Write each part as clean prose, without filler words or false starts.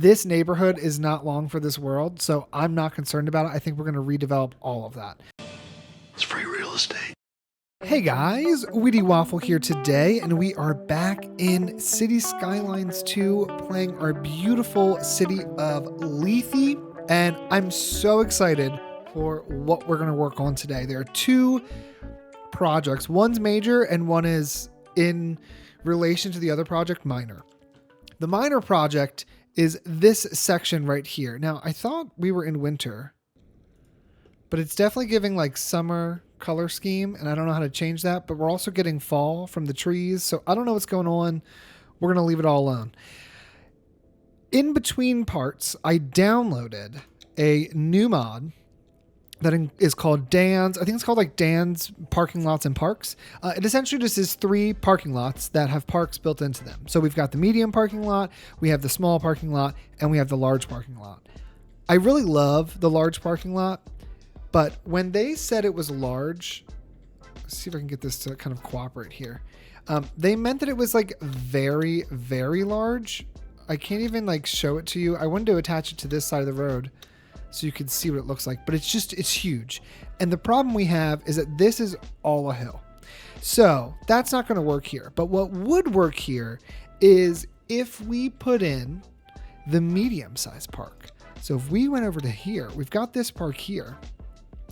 This neighborhood is not long for this world, so I'm not concerned about it. I think we're going to redevelop all of that. It's free real estate. Hey guys, Wheatywaffle here today, and we are back in City Skylines 2 playing our beautiful city of Lethe, and I'm so excited for what we're going to work on today. There are two projects. One's major and one is in relation to the other project, minor. The minor project is this section right here. Now, I thought we were in winter, but it's definitely giving like summer color scheme, and I don't know how to change that, but we're also getting fall from the trees, so I don't know what's going on. We're going to leave it all alone. In between parts, I downloaded a new mod that is called Dan's. I think it's called like Dan's Parking Lots and Parks. It essentially just is 3 parking lots that have parks built into them. So we've got the medium parking lot, we have the small parking lot, and we have the large parking lot. I really love the large parking lot, but when they said it was large, let's see if I can get this to kind of cooperate here. They meant that it was like very, very large. I can't even like show it to you. I wanted to attach it to this side of the road so you can see what it looks like, but it's huge. And the problem we have is that this is all a hill. So that's not going to work here. But what would work here is if we put in the medium-sized park. So if we went over to here, we've got this park here.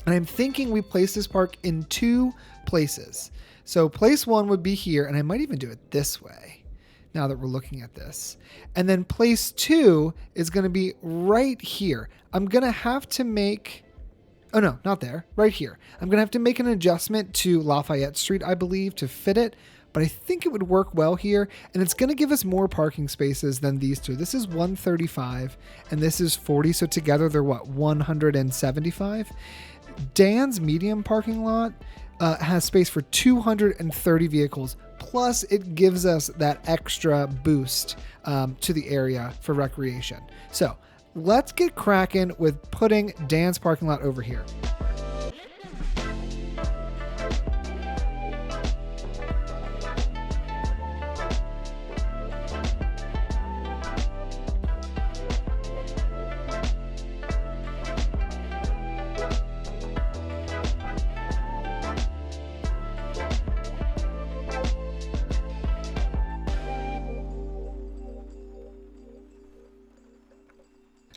And I'm thinking we place this park in 2 places. So place 1 would be here, and I might even do it this way now that we're looking at this. And then place 2 is going to be right here. I'm going to have to make, oh no, not there, right here. I'm going to have to make an adjustment to Lafayette Street, I believe, to fit it. But I think it would work well here, and it's going to give us more parking spaces than these 2. This is 135, and this is 40, so together they're what, 175? Dan's medium parking lot has space for 230 vehicles, plus it gives us that extra boost to the area for recreation. So let's get cracking with putting Dan's parking lot over here.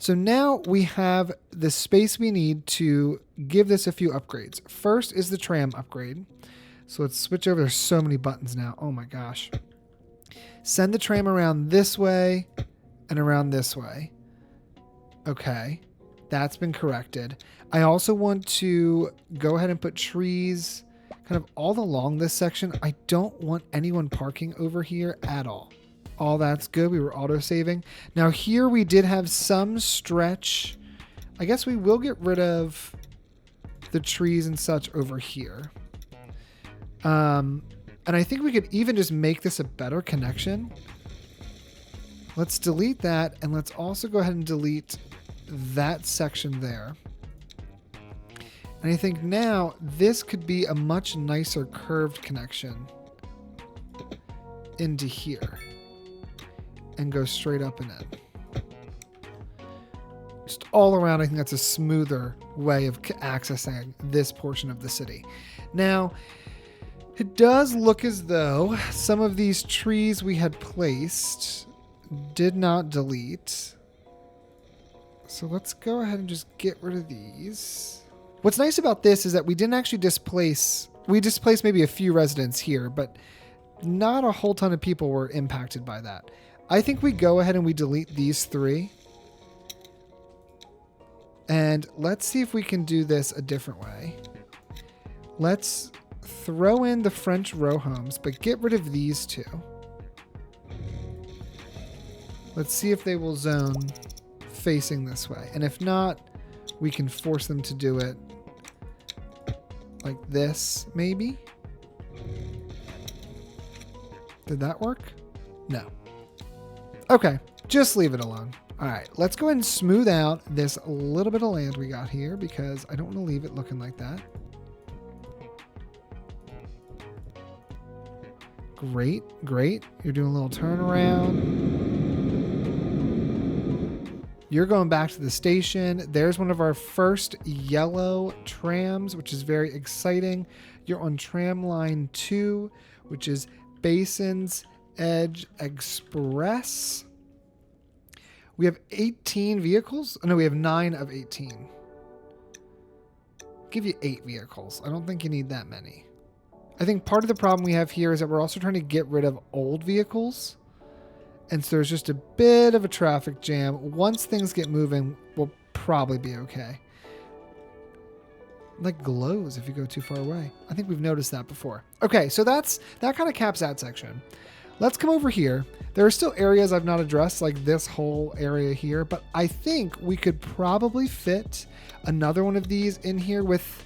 So now we have the space we need to give this a few upgrades. First is the tram upgrade. So let's switch over. There's so many buttons now. Oh my gosh. Send the tram around this way and around this way. Okay. That's been corrected. I also want to go ahead and put trees kind of all along this section. I don't want anyone parking over here at all. All that's good. We were auto-saving. Now here we did have some stretch. I guess we will get rid of the trees and such over here. And I think we could even just make this a better connection. Let's delete that. And let's also go ahead and delete that section there. And I think now this could be a much nicer curved connection into here. And go straight up and in. Just all around, I think that's a smoother way of accessing this portion of the city. Now, it does look as though some of these trees we had placed did not delete. So let's go ahead and just get rid of these. What's nice about this is that we didn't actually displace, we displaced maybe a few residents here, but not a whole ton of people were impacted by that. I think we go ahead and we delete these 3. And let's see if we can do this a different way. Let's throw in the French row homes, but get rid of these 2. Let's see if they will zone facing this way. And if not, we can force them to do it like this, maybe. Did that work? No. Okay, just leave it alone. All right, let's go ahead and smooth out this little bit of land we got here because I don't want to leave it looking like that. Great, great. You're doing a little turnaround. You're going back to the station. There's one of our first yellow trams, which is very exciting. You're on tram line 2, which is Basins Edge Express. We have 18 vehicles. Oh, no, we have 9 of 18. I'll give you 8 vehicles. I don't think you need that many. I think part of the problem we have here is that we're also trying to get rid of old vehicles. And so there's just a bit of a traffic jam. Once things get moving, we'll probably be okay. Like glows if you go too far away. I think we've noticed that before. Okay, so that kind of caps that section. Let's come over here. There are still areas I've not addressed, like this whole area here, but I think we could probably fit another one of these in here with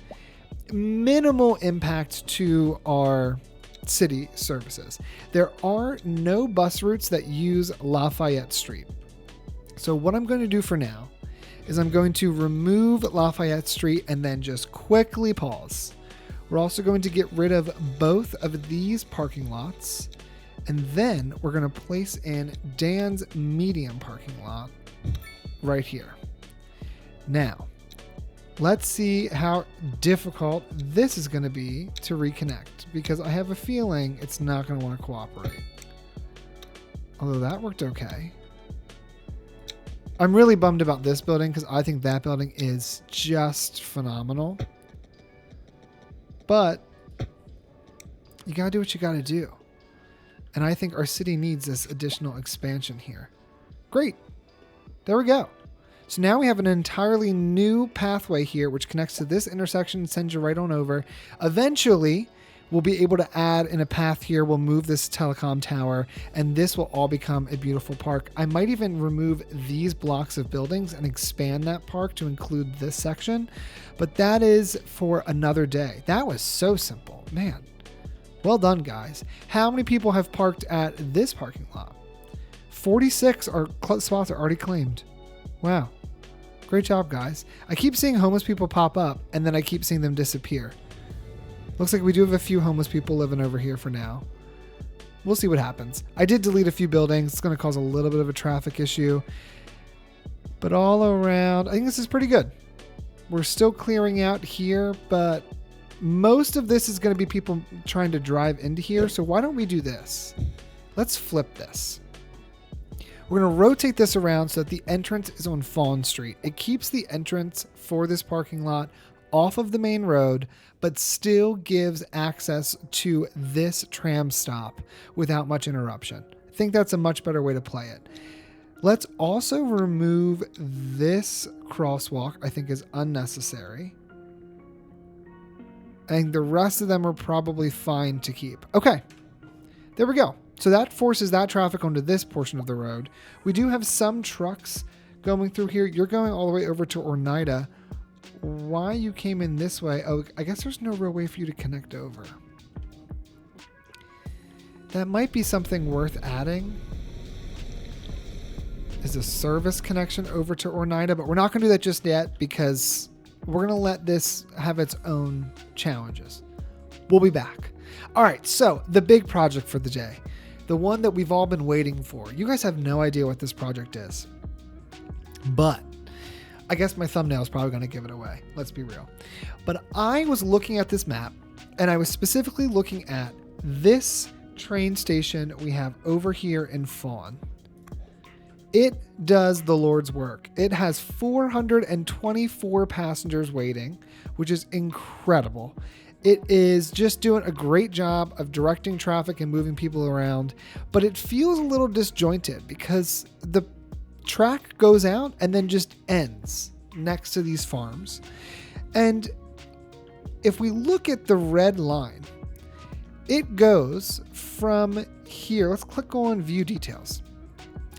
minimal impact to our city services. There are no bus routes that use Lafayette Street. So what I'm going to do for now is I'm going to remove Lafayette Street and then just quickly pause. We're also going to get rid of both of these parking lots. And then we're going to place in Dan's medium parking lot right here. Now, let's see how difficult this is going to be to reconnect, because I have a feeling it's not going to want to cooperate. Although that worked okay. I'm really bummed about this building because I think that building is just phenomenal. But you got to do what you got to do. And I think our city needs this additional expansion here. Great. There we go. So now we have an entirely new pathway here, which connects to this intersection and sends you right on over. Eventually, we'll be able to add in a path here. We'll move this telecom tower, and this will all become a beautiful park. I might even remove these blocks of buildings and expand that park to include this section. But that is for another day. That was so simple. Man. Well done, guys. How many people have parked at this parking lot? 46 spots are already claimed. Wow. Great job, guys. I keep seeing homeless people pop up, and then I keep seeing them disappear. Looks like we do have a few homeless people living over here for now. We'll see what happens. I did delete a few buildings. It's going to cause a little bit of a traffic issue. But all around, I think this is pretty good. We're still clearing out here, but most of this is going to be people trying to drive into here. So why don't we do this? Let's flip this. We're going to rotate this around so that the entrance is on Fawn Street. It keeps the entrance for this parking lot off of the main road, but still gives access to this tram stop without much interruption. I think that's a much better way to play it. Let's also remove this crosswalk. I think is unnecessary. And the rest of them are probably fine to keep. Okay, there we go. So that forces that traffic onto this portion of the road. We do have some trucks going through here. You're going all the way over to Oneida. Why you came in this way? Oh, I guess there's no real way for you to connect over. That might be something worth adding. Is a service connection over to Oneida, but we're not going to do that just yet because we're going to let this have its own challenges. We'll be back. All right, so the big project for the day, the one that we've all been waiting for. You guys have no idea what this project is, but I guess my thumbnail is probably going to give it away. Let's be real. But I was looking at this map, and I was specifically looking at this train station we have over here in Fawn. It does the Lord's work. It has 424 passengers waiting, which is incredible. It is just doing a great job of directing traffic and moving people around, but it feels a little disjointed because the track goes out and then just ends next to these farms. And if we look at the red line, it goes from here. Let's click on view details.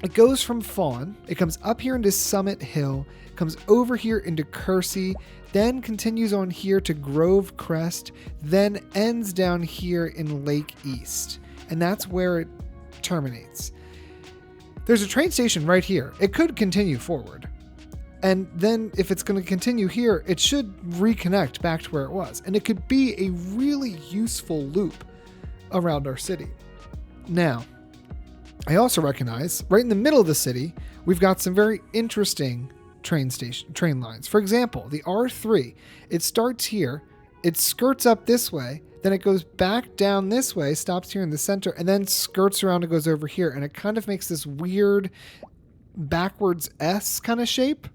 It goes from Fawn, it comes up here into Summit Hill, comes over here into Kersey, then continues on here to Grove Crest, then ends down here in Lake East. And that's where it terminates. There's a train station right here. It could continue forward. And then if it's going to continue here, it should reconnect back to where it was. And it could be a really useful loop around our city. Now, I also recognize right in the middle of the city, we've got some very interesting train lines. For example, the R3, it starts here, it skirts up this way, then it goes back down this way, stops here in the center, and then skirts around and goes over here. And it kind of makes this weird backwards S kind of shape.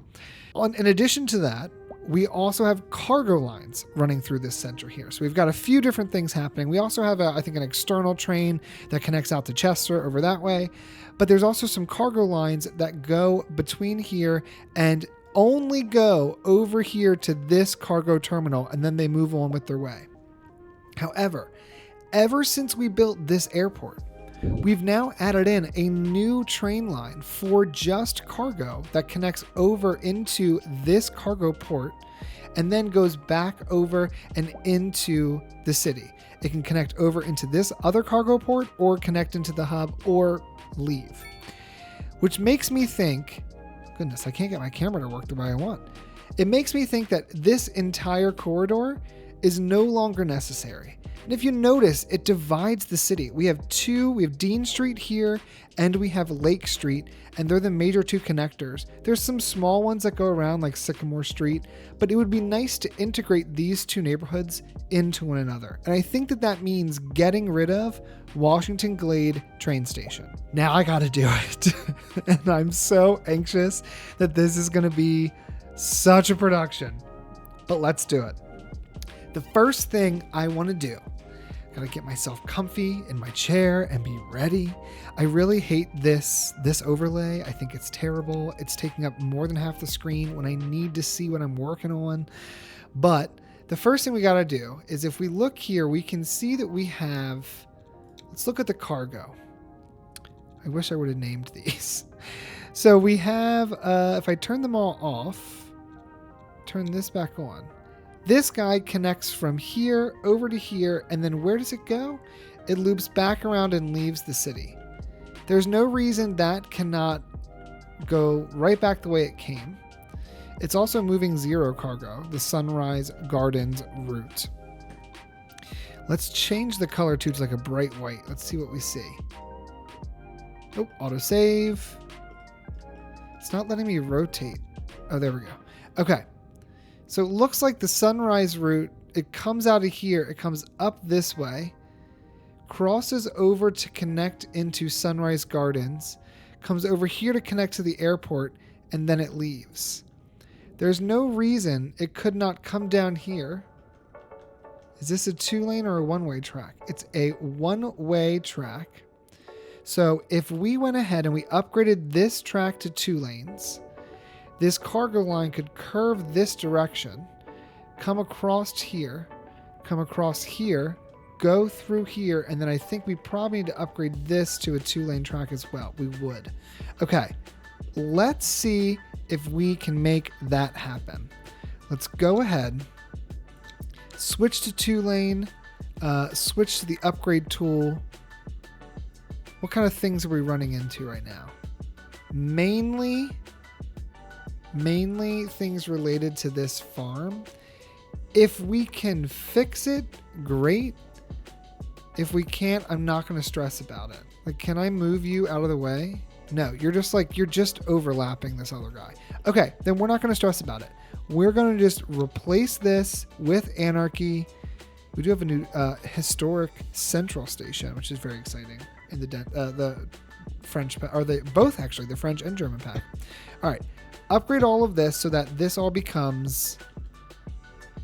In addition to that, we also have cargo lines running through this center here. So we've got a few different things happening. We also have, I think, an external train that connects out to Chester over that way. But there's also some cargo lines that go between here and only go over here to this cargo terminal, and then they move on with their way. However, ever since we built this airport, we've now added in a new train line for just cargo that connects over into this cargo port and then goes back over and into the city. It can connect over into this other cargo port or connect into the hub or leave. Which makes me think, goodness, I can't get my camera to work the way I want. It makes me think that this entire corridor is no longer necessary. And if you notice, it divides the city. We have Dean Street here and we have Lake Street, and they're the major two connectors. There's some small ones that go around like Sycamore Street, but it would be nice to integrate these two neighborhoods into one another. And I think that that means getting rid of Washington Glade train station. Now I gotta do it. And I'm so anxious that this is gonna be such a production, but let's do it. The first thing I want to do, gotta get myself comfy in my chair and be ready. I really hate this overlay. I think it's terrible. It's taking up more than half the screen when I need to see what I'm working on. But the first thing we gotta do is, if we look here, we can see that we have, let's look at the cargo. I wish I would have named these. So we have, if I turn them all off, turn this back on. This guy connects from here over to here, and then where does it go? It loops back around and leaves the city. There's no reason that cannot go right back the way it came. It's also moving zero cargo, the Sunrise Gardens route. Let's change the color to like a bright white. Let's see what we see. Oh, autosave. It's not letting me rotate. Oh, there we go. Okay. So it looks like the Sunrise route, it comes out of here, it comes up this way, crosses over to connect into Sunrise Gardens, comes over here to connect to the airport, and then it leaves. There's no reason it could not come down here. Is this a 2-lane or a 1-way track? It's a 1-way track. So if we went ahead and we upgraded this track to 2 lanes, this cargo line could curve this direction, come across here, go through here, and then I think we probably need to upgrade this to a 2-lane track as well. We would. Okay, let's see if we can make that happen. Let's go ahead, switch to 2-lane, switch to the upgrade tool. What kind of things are we running into right now? Mainly things related to this farm. If we can fix it, great. If we can't, I'm not going to stress about it. Like, can I move you out of the way? No, you're just overlapping this other guy. Okay, then we're not going to stress about it. We're going to just replace this with Anarchy. We do have a new historic central station, which is very exciting in the French, or both actually, the French and German pack. All right. Upgrade all of this so that this all becomes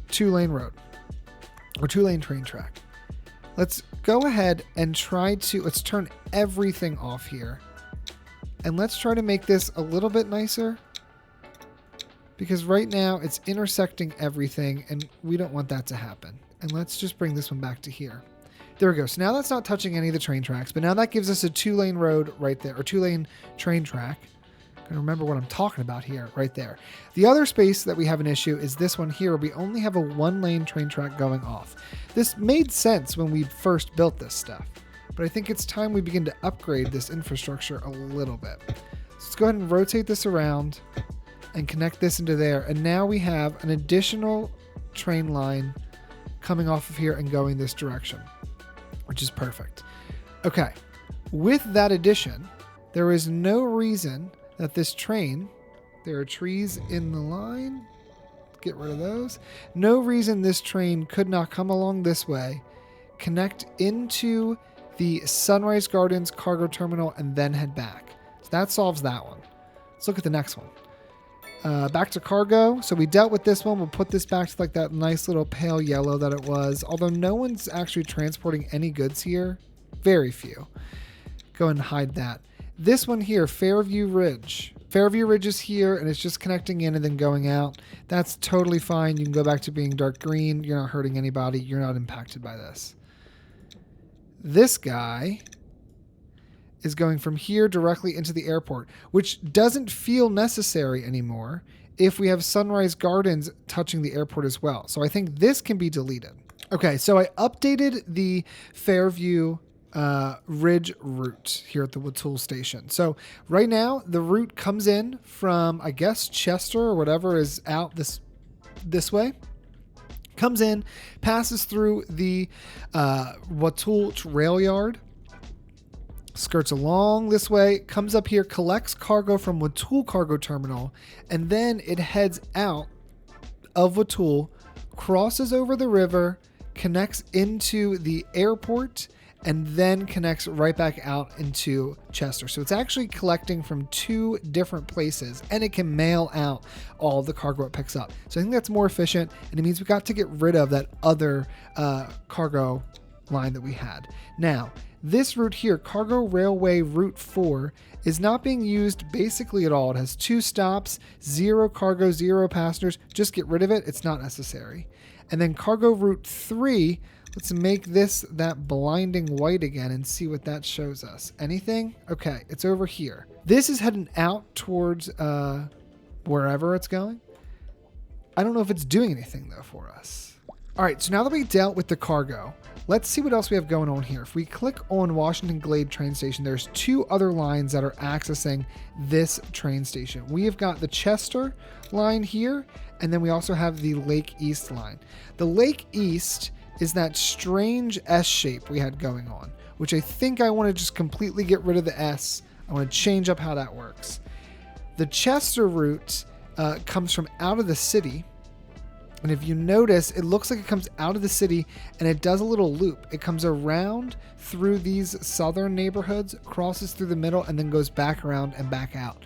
2-lane road or 2-lane train track. Let's go ahead and let's turn everything off here. And let's try to make this a little bit nicer, because right now it's intersecting everything and we don't want that to happen. And let's just bring this one back to here. There we go. So now that's not touching any of the train tracks, but now that gives us a 2-lane road right there, or 2-lane train track. And remember what I'm talking about here, right there. The other space that we have an issue is this one here, where we only have a 1-lane train track going off. This made sense when we first built this stuff, but I think it's time we begin to upgrade this infrastructure a little bit. So let's go ahead and rotate this around and connect this into there. And now we have an additional train line coming off of here and going this direction, which is perfect. Okay, with that addition, There is no reason that this train, there are trees in the line, get rid of those. No reason this train could not come along this way, connect into the Sunrise Gardens cargo terminal, and then head back. So that solves that one. Let's look at the next one. Back to cargo. So we dealt with this one. We'll put this back to like that nice little pale yellow that it was. Although no one's actually transporting any goods here. Very few. Go ahead and hide that. This one here, Fairview Ridge. Fairview Ridge is here and it's just connecting in and then going out. That's totally fine. You can go back to being dark green. You're not hurting anybody. You're not impacted by this. This guy is going from here directly into the airport, which doesn't feel necessary anymore if we have Sunrise Gardens touching the airport as well. So I think this can be deleted. Okay, so I updated the Fairview Ridge route here at the Waffle station. So right now the route comes in from, I guess, Chester or whatever is out this way. Comes in, passes through the Waffle rail yard, skirts along this way, comes up here, collects cargo from Waffle cargo terminal, and then it heads out of Waffle, crosses over the river, connects into the airport, and then connects right back out into Chester. So it's actually collecting from two different places, and it can mail out all the cargo it picks up. So I think that's more efficient, and it means we got to get rid of that other cargo line that we had. Now, this route here, Cargo Railway Route 4, is not being used basically at all. It has 2 stops, 0 cargo, 0 passengers. Just get rid of it. It's not necessary. And then Cargo Route 3, let's make this that blinding white again and see what that shows us. Anything? Okay, it's over here. This is heading out towards wherever it's going. I don't know if it's doing anything though for us. All right, so now that we dealt with the cargo, let's see what else we have going on here. If we click on Washington Glade train station, there's 2 other lines that are accessing this train station. We have got the Chester line here, and then we also have the Lake East line. The Lake East is that strange S shape we had going on, which I think I want to just completely get rid of the S. I want to change up how that works. The Chester route comes from out of the city. And if you notice, it looks like it comes out of the city and it does a little loop. It comes around through these southern neighborhoods, crosses through the middle, and then goes back around and back out.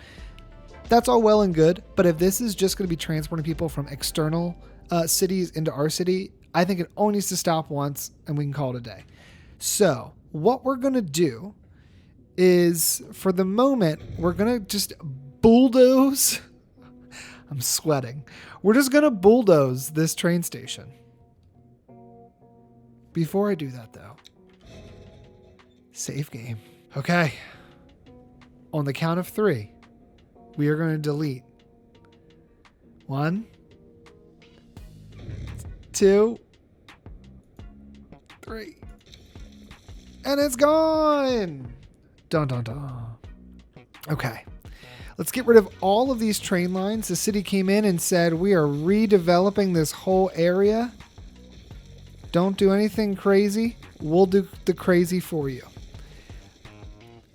That's all well and good, but if this is just going to be transporting people from external cities into our city, I think it only needs to stop once and we can call it a day. So what we're going to do is, for the moment, we're going to just bulldoze. I'm sweating. We're just going to bulldoze this train station. Before I do that, though, save game. Okay. On the count of 3, we are going to delete 1, 2, 3. And it's gone. Dun, dun, dun. Okay. Let's get rid of all of these train lines. The city came in and said, we are redeveloping this whole area. Don't do anything crazy. We'll do the crazy for you.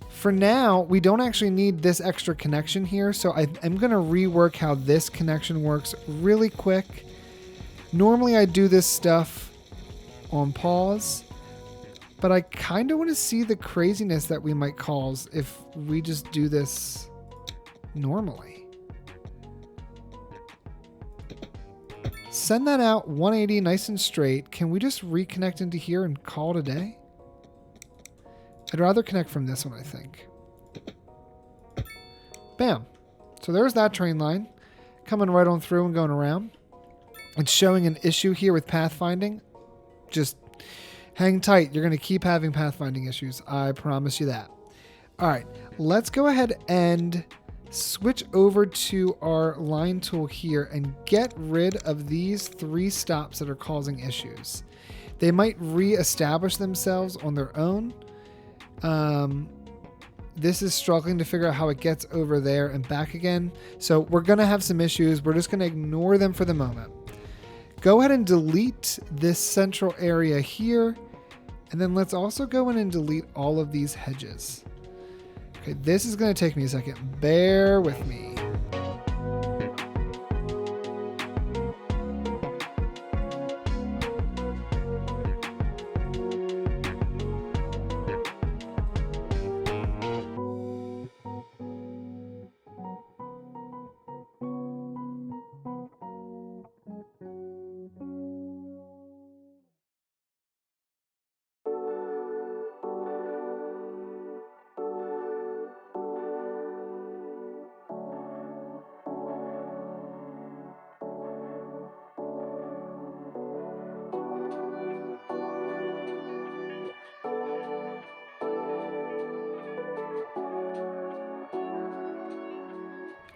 For now, we don't actually need this extra connection here. So I'm going to rework how this connection works really quick. Normally I do this stuff on pause, but I kind of want to see the craziness that we might cause if we just do this normally. Send that out 180 nice and straight. Can we just reconnect into here and call it a day? I'd rather connect from this one, I think. Bam. So there's that train line coming right on through and going around. It's showing an issue here with pathfinding. Just hang tight. You're going to keep having pathfinding issues. I promise you that. All right. Let's go ahead and switch over to our line tool here and get rid of these 3 stops that are causing issues. They might re-establish themselves on their own. This is struggling to figure out how it gets over there and back again. So we're going to have some issues. We're just going to ignore them for the moment. Go ahead and delete this central area here. And then let's also go in and delete all of these hedges. Okay, this is going to take me a second. Bear with me.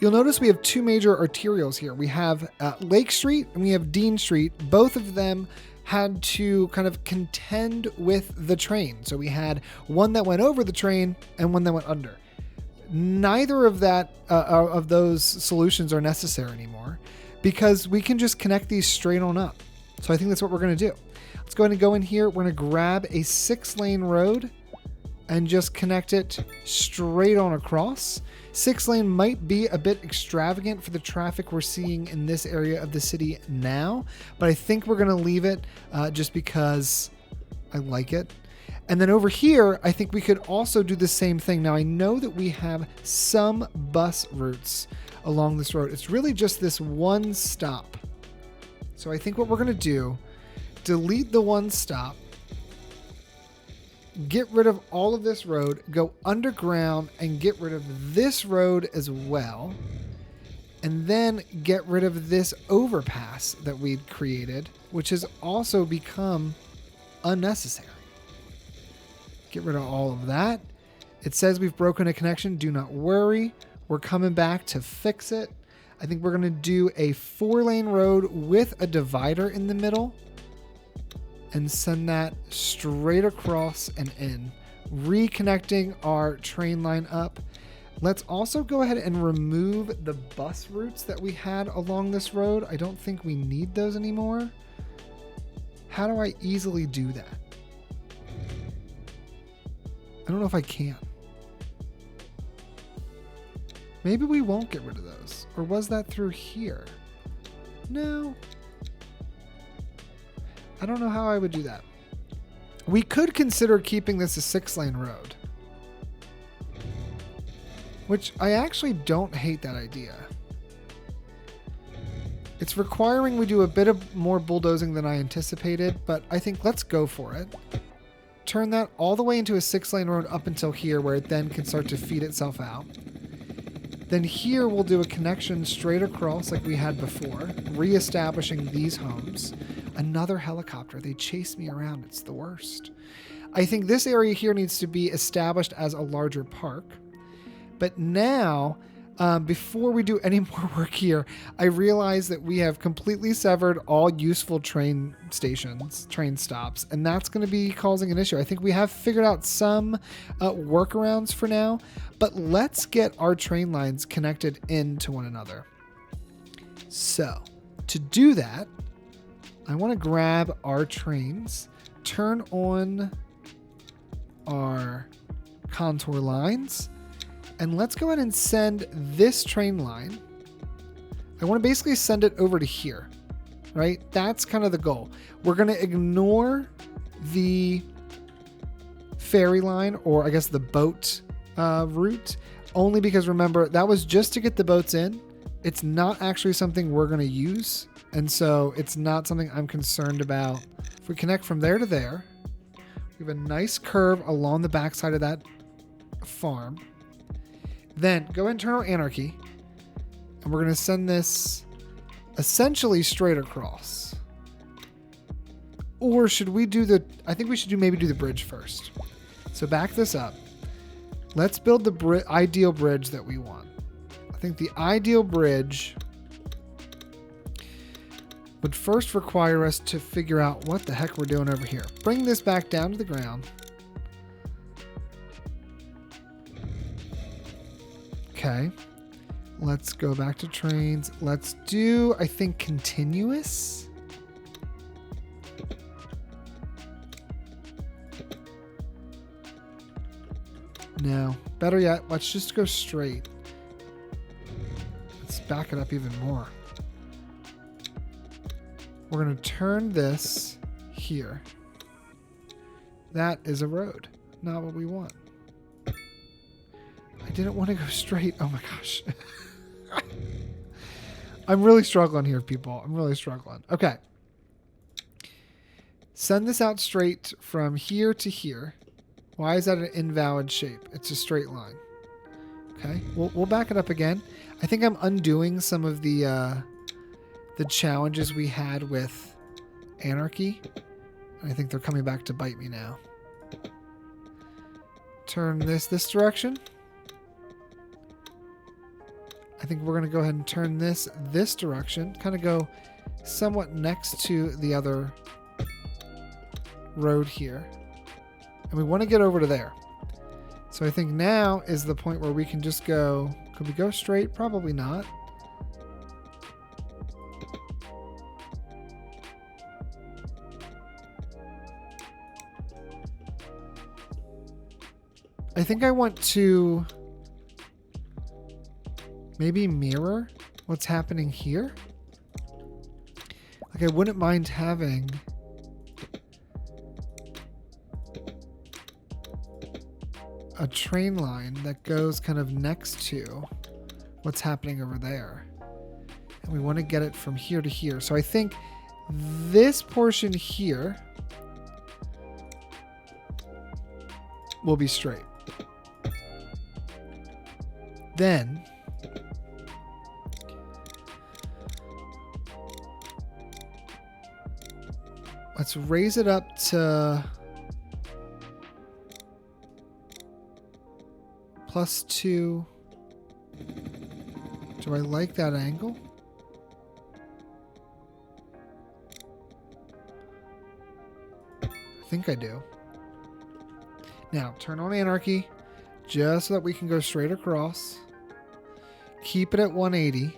You'll notice we have two major arterials here. We have Lake Street and we have Dean Street. Both of them had to kind of contend with the train. So we had one that went over the train and one that went under. Neither of those solutions are necessary anymore because we can just connect these straight on up. So I think that's what we're going to do. Let's go ahead and go in here. We're going to grab a 6-lane road and just connect it straight on across. 6-lane might be a bit extravagant for the traffic we're seeing in this area of the city now, but I think we're gonna leave it just because I like it. And then over here, I think we could also do the same thing. Now I know that we have some bus routes along this road. It's really just this one stop. So I think what we're gonna do, delete the one stop, get rid of all of this road, go underground and get rid of this road as well, and then get rid of this overpass that we'd created, which has also become unnecessary. Get rid of all of that. It says we've broken a connection. Do not worry. We're coming back to fix it. I think we're going to do a 4-lane road with a divider in the middle and send that straight across and in, reconnecting our train line up. Let's also go ahead and remove the bus routes that we had along this road. I don't think we need those anymore. How do I easily do that? I don't know if I can. Maybe we won't get rid of those. Or was that through here? No. I don't know how I would do that. We could consider keeping this a 6-lane road, which I actually don't hate that idea. It's requiring we do a bit of more bulldozing than I anticipated, but I think let's go for it. Turn that all the way into a 6-lane road up until here where it then can start to feed itself out. Then here we'll do a connection straight across like we had before, reestablishing these homes. Another helicopter. They chase me around. It's the worst. I think this area here needs to be established as a larger park. But now, before we do any more work here, I realize that we have completely severed all useful train stations, train stops, and that's going to be causing an issue. I think we have figured out some workarounds for now, but let's get our train lines connected into one another. So, to do that, I want to grab our trains, turn on our contour lines, and let's go ahead and send this train line. I want to basically send it over to here, right? That's kind of the goal. We're going to ignore the ferry line, or I guess the boat route, only because remember, that was just to get the boats in. It's not actually something we're going to use. And so it's not something I'm concerned about. If we connect from there to there, we have a nice curve along the backside of that farm. Then go ahead and turn on anarchy. And we're going to send this essentially straight across. Or should we do I think we should maybe do the bridge first. So back this up. Let's build the ideal bridge that we want. I think the ideal bridge would first require us to figure out what the heck we're doing over here. Bring this back down to the ground. Okay. Let's go back to trains. Let's do, I think, continuous. No. Better yet, let's just go straight. Let's back it up even more. We're going to turn this here. That is a road. Not what we want. I didn't want to go straight. Oh my gosh. I'm really struggling here, people. I'm really struggling. Okay. Send this out straight from here to here. Why is that an invalid shape? It's a straight line. Okay. We'll back it up again. I think I'm undoing some of the challenges we had with anarchy. I think they're coming back to bite me now. Turn this direction. I think we're going to go ahead and turn this direction. Kind of go somewhat next to the other road here. And we want to get over to there. So I think now is the point where we can just go... Could we go straight? Probably not. I think I want to maybe mirror what's happening here. Like I wouldn't mind having a train line that goes kind of next to what's happening over there. And we want to get it from here to here. So I think this portion here will be straight. Then let's raise it up to +2. Do I like that angle? I think I do. Now, turn on anarchy just so that we can go straight across. Keep it at 180.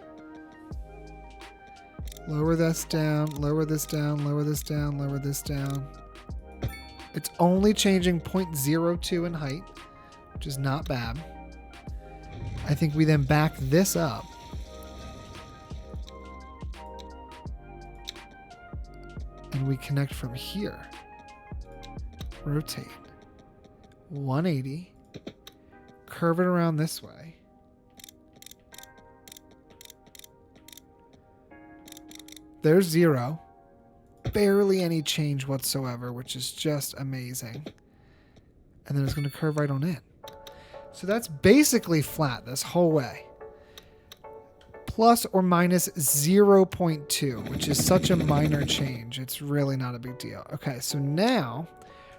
Lower this down, lower this down, lower this down, lower this down. It's only changing 0.02 in height, which is not bad. I think we then back this up. And we connect from here. Rotate. 180. Curve it around this way. There's 0. Barely any change whatsoever, which is just amazing. And then it's going to curve right on in. So that's basically flat this whole way. Plus or minus 0.2, which is such a minor change. It's really not a big deal. Okay, so now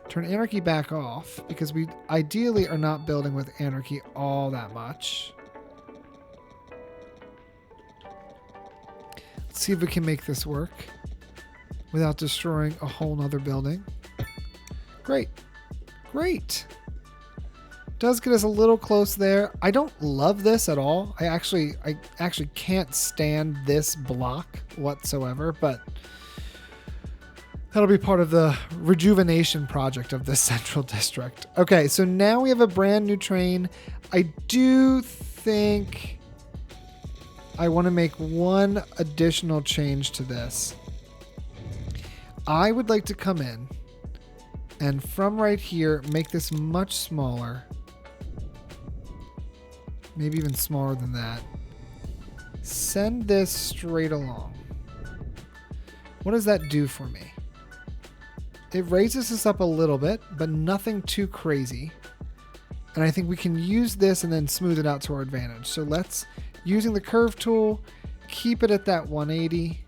turn anarchy back off because we ideally are not building with anarchy all that much. Let's see if we can make this work without destroying a whole nother building. Great. Great. Does get us a little close there. I don't love this at all. I actually can't stand this block whatsoever, but that'll be part of the rejuvenation project of this central district. Okay, so now we have a brand new train. I do think I want to make one additional change to this. I would like to come in and from right here, make this much smaller. Maybe even smaller than that. Send this straight along. What does that do for me? It raises us up a little bit, but nothing too crazy. And I think we can use this and then smooth it out to our advantage. So let's, using the curve tool, keep it at that 180.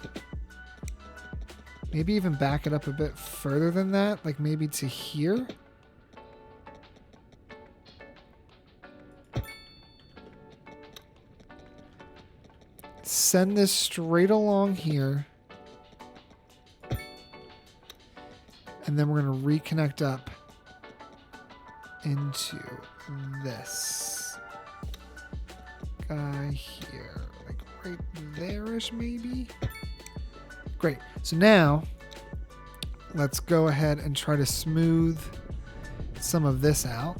Maybe even back it up a bit further than that, like maybe to here. Send this straight along here. And then we're going to reconnect up into this guy here. Like right there-ish maybe? Great. So now let's go ahead and try to smooth some of this out.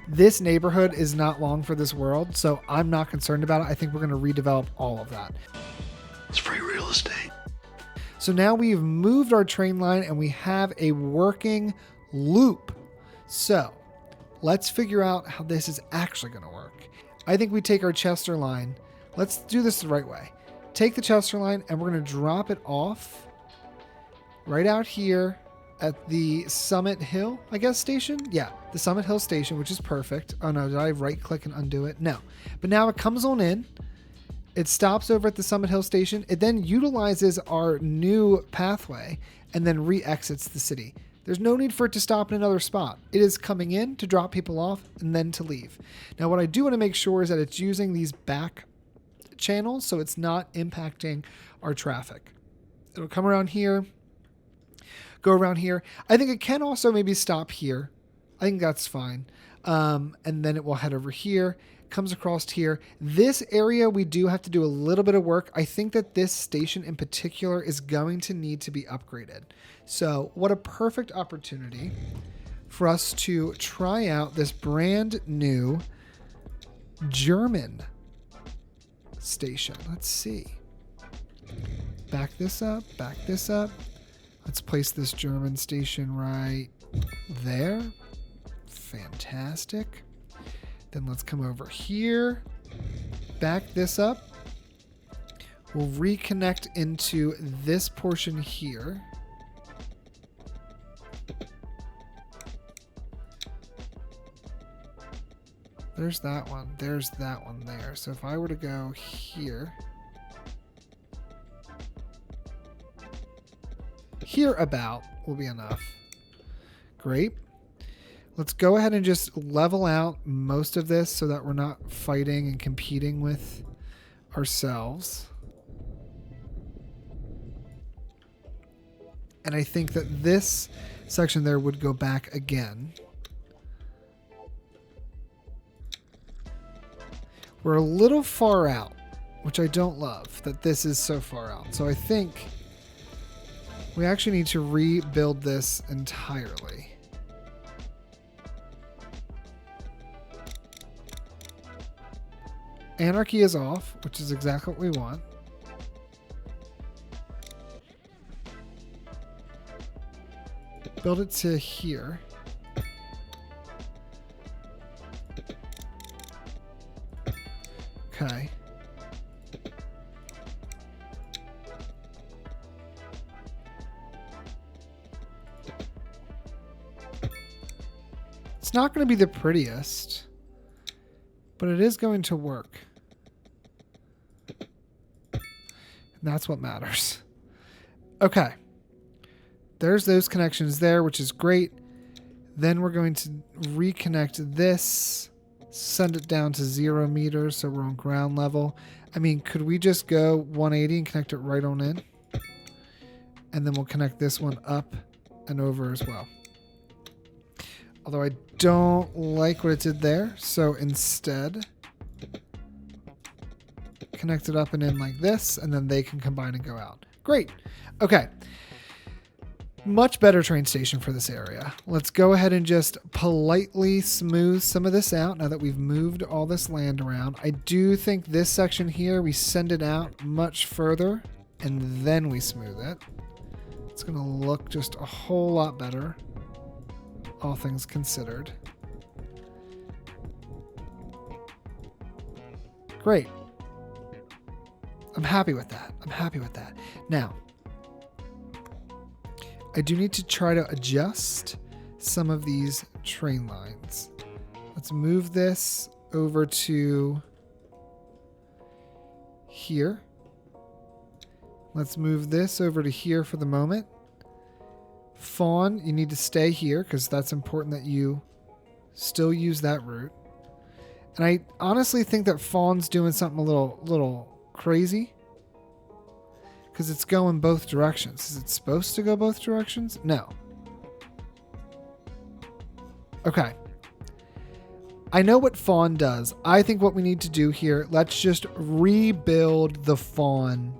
This neighborhood is not long for this world, so I'm not concerned about it. I think we're going to redevelop all of that. It's free real estate. So now we've moved our train line and we have a working loop. So let's figure out how this is actually going to work. I think we take our Chester line. Let's do this the right way. Take the Chester line and we're going to drop it off right out here at the Summit Hill, I guess, station? Yeah, the Summit Hill station, which is perfect. Oh no, did I right click and undo it? No. But now it comes on in. It stops over at the Summit Hill station. It then utilizes our new pathway and then re-exits the city. There's no need for it to stop in another spot. It is coming in to drop people off and then to leave. Now, what I do want to make sure is that it's using these back channels so it's not impacting our traffic. It'll come around here, go around here. I think it can also maybe stop here. I think that's fine. And then it will head over here, comes across here. This area, we do have to do a little bit of work. I think that this station in particular is going to need to be upgraded. So what a perfect opportunity for us to try out this brand new German station. Let's see. Back this up, back this up. Let's place this German station right there. Fantastic. Then let's come over here, back this up. We'll reconnect into this portion here. There's that one. There's that one there. So if I were to go here, here about will be enough. Great. Let's go ahead and just level out most of this so that we're not fighting and competing with ourselves. And I think that this section there would go back again. We're a little far out, which I don't love that this is so far out. So I think we actually need to rebuild this entirely. Anarchy is off, which is exactly what we want. Build it to here. Okay. It's not going to be the prettiest, but it is going to work. And that's what matters. Okay. There's those connections there, which is great. Then we're going to reconnect this, send it down to 0 meters so we're on ground level. I mean, could we just go 180 and connect it right on in? And then we'll connect this one up and over as well. Although I don't like what it did there, so instead connect it up and in like this, and then they can combine and go out. Great. Okay. Much better train station for this area. Let's go ahead and just politely smooth some of this out now that we've moved all this land around. I do think this section here, we send it out much further and then we smooth it. It's going to look just a whole lot better, all things considered. Great. I'm happy with that. I'm happy with that. Now, I do need to try to adjust some of these train lines. Let's move this over to here. Let's move this over to here for the moment. Fawn, you need to stay here because that's important that you still use that route. And I honestly think that Fawn's doing something a little crazy. Because it's going both directions. Is it supposed to go both directions? No. Okay. I know what Fawn does. I think what we need to do here, let's just rebuild the Fawn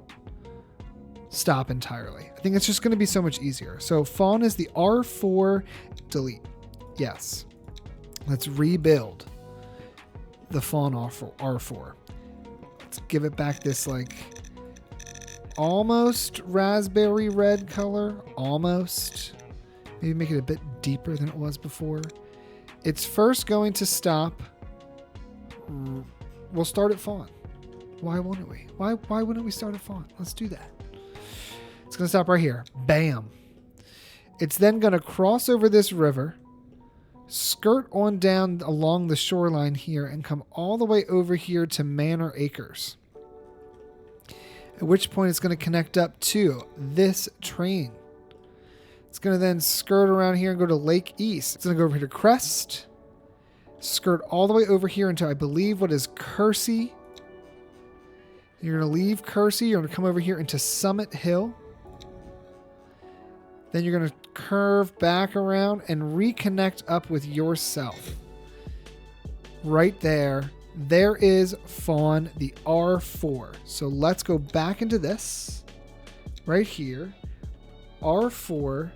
stop entirely. I think it's just going to be so much easier. So Fawn is the R4 delete. Yes. Let's rebuild the Fawn R4. Let's give it back this like almost raspberry red color. Almost. Maybe make it a bit deeper than it was before. It's first going to stop. We'll start at Fawn. Why wouldn't we? Why wouldn't we start at Fawn? Let's do that. It's going to stop right here. Bam. It's then going to cross over this river, skirt on down along the shoreline here, and come all the way over here to Manor Acres. At which point it's going to connect up to this train. It's going to then skirt around here and go to Lake East. It's going to go over here to Crest, skirt all the way over here into, I believe, what is Kersey. You're going to leave Kersey. You're going to come over here into Summit Hill. Then you're going to curve back around and reconnect up with yourself. Right there. There is Fawn, the R4. So let's go back into this. Right here. R4.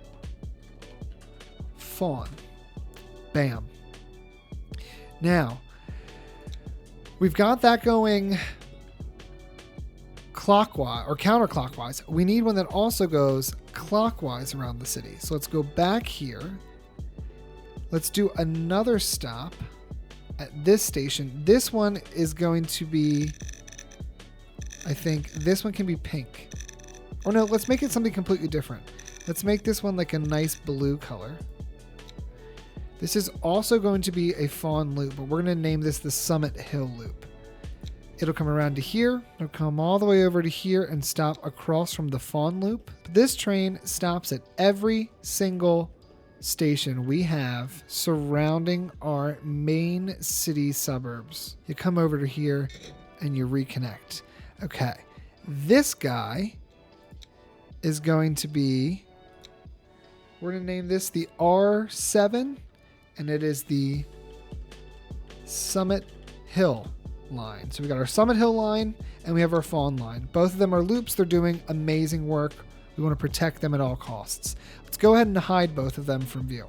Fawn. Bam. Now, we've got that going clockwise or counterclockwise. We need one that also goes clockwise around the city. So let's go back here. Let's do another stop at this station. This one is going to be, I think this one can be pink. Or no, let's make it something completely different. Let's make this one like a nice blue color. This is also going to be a Fawn loop, but we're going to name this the Summit Hill loop. It'll come around to here. It'll come all the way over to here and stop across from the Fawn loop. This train stops at every single station we have surrounding our main city suburbs. You come over to here and you reconnect. Okay. This guy is going to be, we're going to name this the R7, and it is the Summit Hill line. So we got our Summit Hill line and we have our Fawn line. Both of them are loops. They're doing amazing work. We want to protect them at all costs. Let's go ahead and hide both of them from view.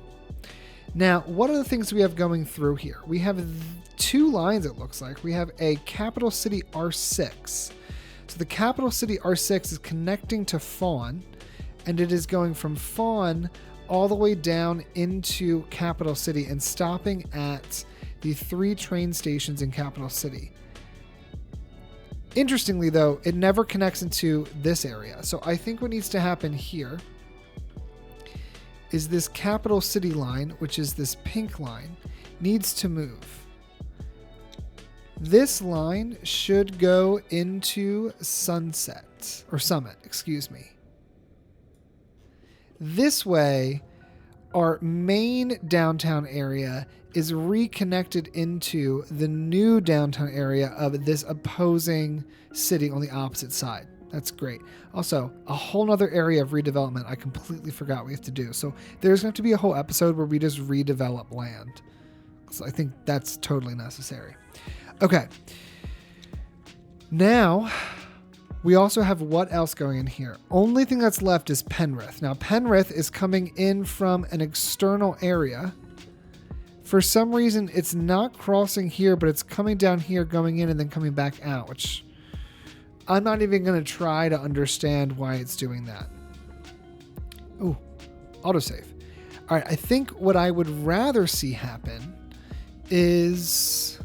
Now, what are the things we have going through here? We have two lines, it looks like. We have a Capital City R6. So the Capital City R6 is connecting to Fawn, and it is going from Fawn all the way down into Capital City and stopping at the 3 train stations in Capital City. Interestingly, though, it never connects into this area. So I think what needs to happen here is this Capital City line, which is this pink line, needs to move. This line should go into Sunset, or Summit, excuse me. This way, our main downtown area is reconnected into the new downtown area of this opposing city on the opposite side. That's great. Also, a whole nother area of redevelopment I completely forgot we have to do. So there's going to have to be a whole episode where we just redevelop land. So I think that's totally necessary. Okay. Now, we also have what else going in here? Only thing that's left is Penrith. Now, Penrith is coming in from an external area. For some reason, it's not crossing here, but it's coming down here, going in, and then coming back out, which I'm not even going to try to understand why it's doing that. Ooh, autosave. All right, I think what I would rather see happen is,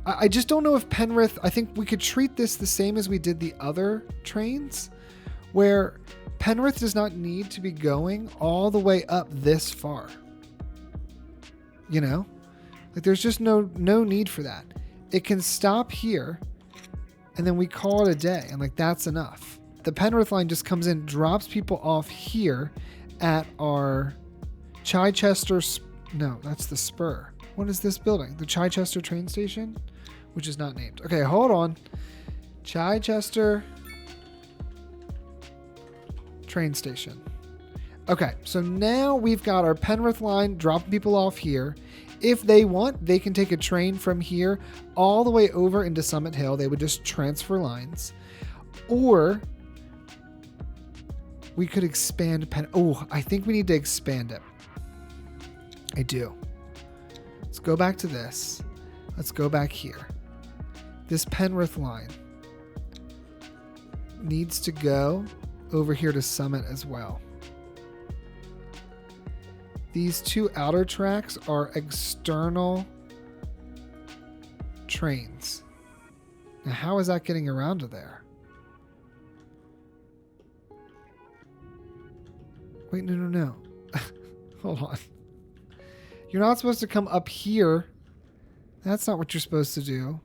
I just don't know if Penrith, I think we could treat this the same as we did the other trains, where Penrith does not need to be going all the way up this far. You know, like there's just no need for that. It can stop here and then we call it a day. And like, that's enough. The Penrith line just comes in, drops people off here at our Chichester. No, that's the Spur. What is this building? The Chichester train station, which is not named. Okay, hold on. Chichester train station. Okay, so now we've got our Penrith line dropping people off here. If they want, they can take a train from here all the way over into Summit Hill. They would just transfer lines. Or we could expand Oh, I think we need to expand it. I do. Let's go back to this. Let's go back here. This Penrith line needs to go over here to Summit as well. These two outer tracks are external trains. Now, how is that getting around to there? Wait, no. Hold on. You're not supposed to come up here. That's not what you're supposed to do.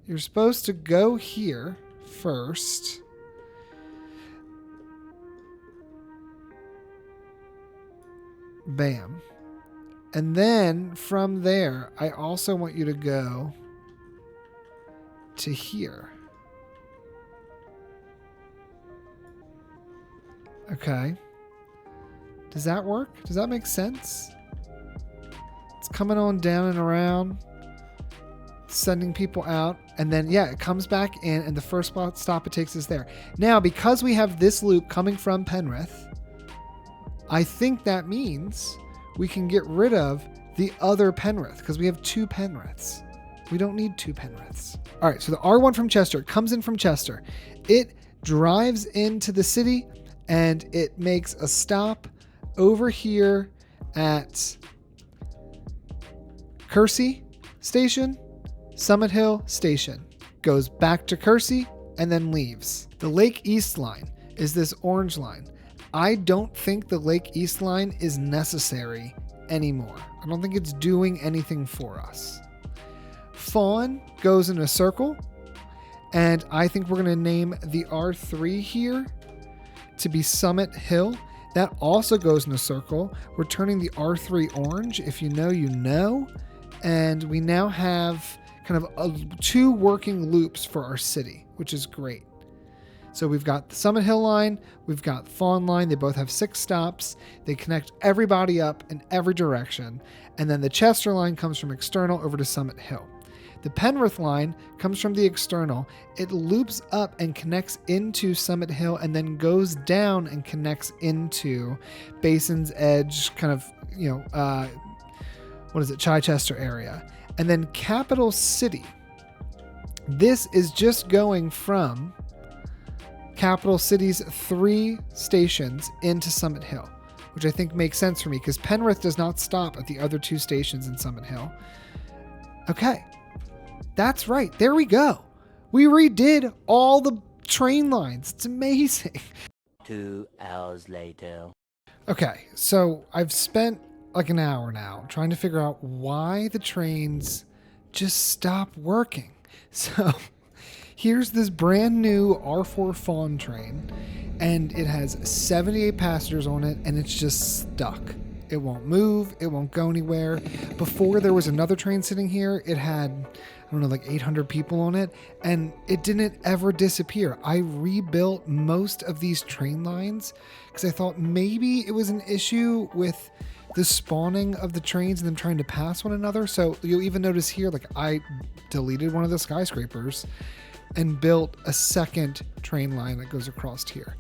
You're supposed to go here first. Bam. And then from there, I also want you to go to here. Okay. Does that work? Does that make sense? It's coming on down and around, sending people out, and then, yeah, it comes back in, and the first stop it takes is there. Now, because we have this loop coming from Penrith, I think that means we can get rid of the other Penrith, because we have two Penriths. We don't need two Penriths. All right, so the R1 from Chester comes in from Chester. It drives into the city, and it makes a stop over here at Kersey Station, Summit Hill Station, goes back to Kersey, and then leaves. The Lake East line is this orange line. I don't think the Lake East line is necessary anymore. I don't think it's doing anything for us. Fawn goes in a circle, and I think we're going to name the R3 here to be Summit Hill. That also goes in a circle. We're turning the R3 orange. If you know, you know. And we now have kind of two working loops for our city, which is great. So we've got the Summit Hill line, we've got the Fawn line. They both have 6 stops. They connect everybody up in every direction. And then the Chester line comes from external over to Summit Hill. The Penrith line comes from the external. It loops up and connects into Summit Hill and then goes down and connects into Basin's Edge, kind of, Chichester area. And then Capital City. This is just going from Capital City's 3 stations into Summit Hill, which I think makes sense for me because Penrith does not stop at the other 2 stations in Summit Hill. Okay. That's right. There we go. We redid all the train lines. It's amazing. 2 hours later. Okay, so I've spent like an hour now trying to figure out why the trains just stop working. So here's this brand new R4 Fawn train, and it has 78 passengers on it, and it's just stuck. It won't move. It won't go anywhere. Before, there was another train sitting here. It had, like 800 people on it, and it didn't ever disappear. I rebuilt most of these train lines because I thought maybe it was an issue with the spawning of the trains and them trying to pass one another. So you'll even notice here, I deleted one of the skyscrapers and built a second train line that goes across here.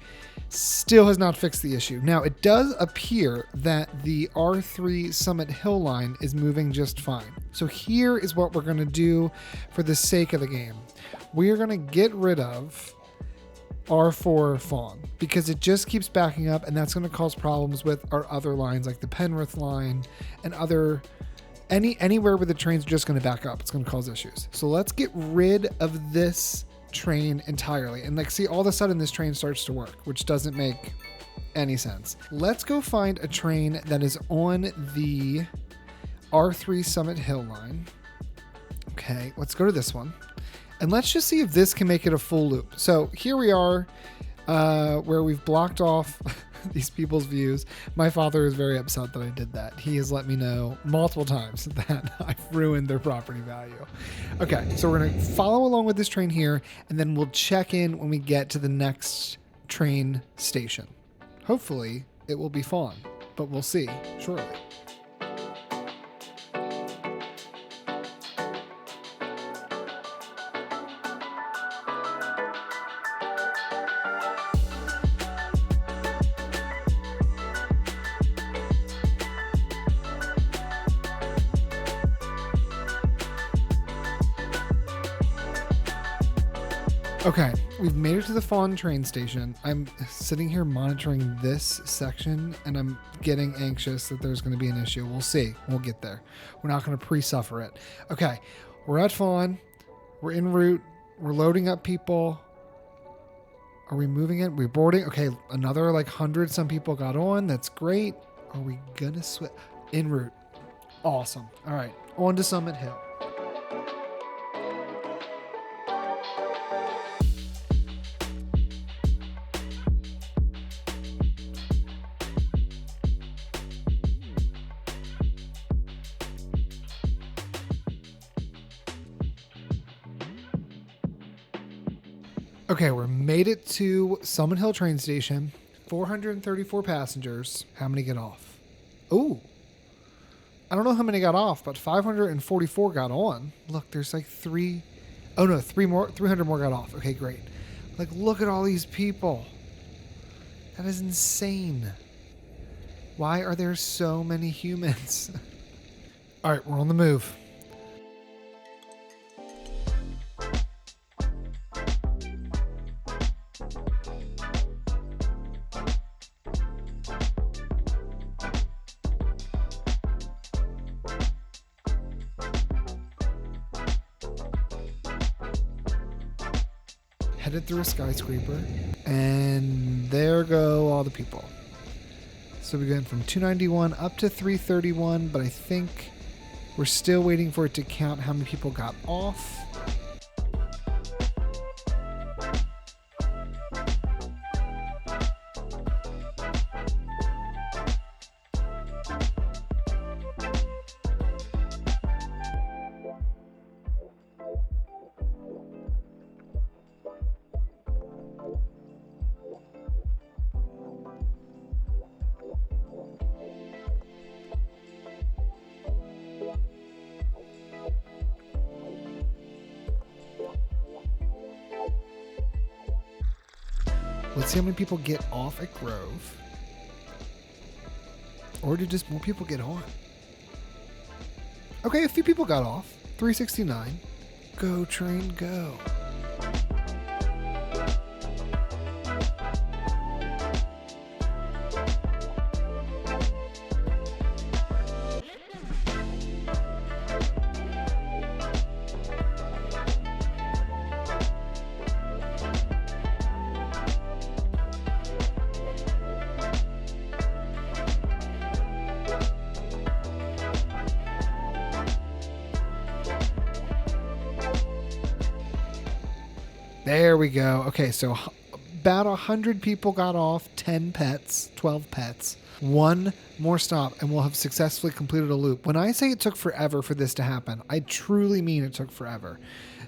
Still has not fixed the issue. Now, it does appear that the R3 Summit Hill line is moving just fine. So here is what we're going to do for the sake of the game. We are going to get rid of R4 Fawn because it just keeps backing up, and that's going to cause problems with our other lines like the Penrith line and anywhere where the trains are just going to back up. It's going to cause issues. So let's get rid of this train entirely, and see, all of a sudden this train starts to work, which doesn't make any sense. Let's go find a train that is on the R3 Summit Hill line. Okay, let's go to this one, and let's just see if this can make it a full loop. So here we are, where we've blocked off these people's views. My father is very upset that I did that. He has let me know multiple times that I've ruined their property value. Okay, so we're going to follow along with this train here, and then we'll check in when we get to the next train station. Hopefully it will be Fawn, but we'll see shortly. Okay, we've made it to the Fawn train station. I'm sitting here monitoring this section, and I'm getting anxious that there's going to be an issue. We'll see. We'll get there. We're not going to pre-suffer it. Okay, we're at Fawn. We're en route. We're loading up people. Are we moving it? We're boarding. Okay, another like 100 some people got on. That's great. Are we going to switch? En route. Awesome. All right, on to Summit Hill. Okay, we're made it to Summit Hill train station. 434 passengers. How many get off? Ooh. I don't know how many got off, but 544 got on. Look, there's like 300 more got off. Okay, great. Like, look at all these people. That is insane. Why are there so many humans? All right, we're on the move. Headed through a skyscraper, and there go all the people. So we went from 291 up to 331, but I think we're still waiting for it to count how many people got off. Let's see how many people get off at Grove. Or did just more people get on? Okay, a few people got off. 369. Go, train, go. There we go. Okay, so about 100 people got off, 10 pets, 12 pets. One more stop, and we'll have successfully completed a loop. When I say it took forever for this to happen, I truly mean it took forever.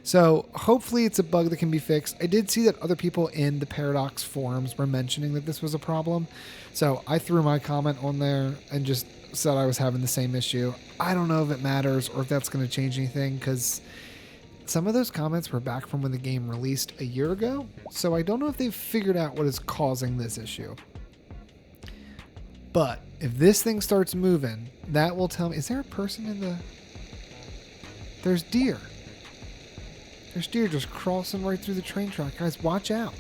So hopefully it's a bug that can be fixed. I did see that other people in the Paradox forums were mentioning that this was a problem. So I threw my comment on there and just said I was having the same issue. I don't know if it matters or if that's going to change anything, because some of those comments were back from when the game released a year ago, so I don't know if they've figured out what is causing this issue. But if this thing starts moving, that will tell me... Is there a person in the... There's deer. There's deer just crossing right through the train track. Guys, watch out.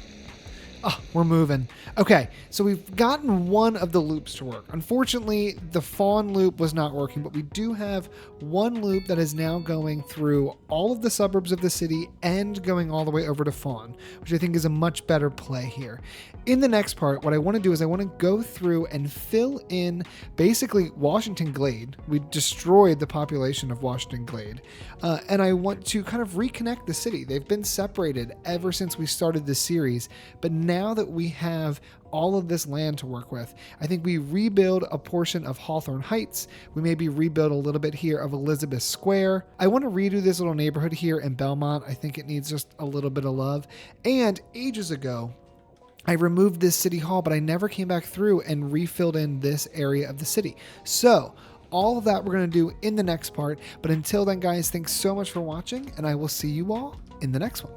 Oh, we're moving. Okay, so we've gotten one of the loops to work. Unfortunately, the Fawn loop was not working, but we do have one loop that is now going through all of the suburbs of the city and going all the way over to Fawn, which I think is a much better play here. In the next part, what I want to do is I want to go through and fill in basically Washington Glade. We destroyed the population of Washington Glade, and I want to kind of reconnect the city. They've been separated ever since we started this series, but now that we have all of this land to work with, I think we rebuild a portion of Hawthorne Heights. We maybe rebuild a little bit here of Elizabeth Square. I want to redo this little neighborhood here in Belmont. I think it needs just a little bit of love. And ages ago, I removed this city hall, but I never came back through and refilled in this area of the city. So all of that we're going to do in the next part. But until then, guys, thanks so much for watching, and I will see you all in the next one.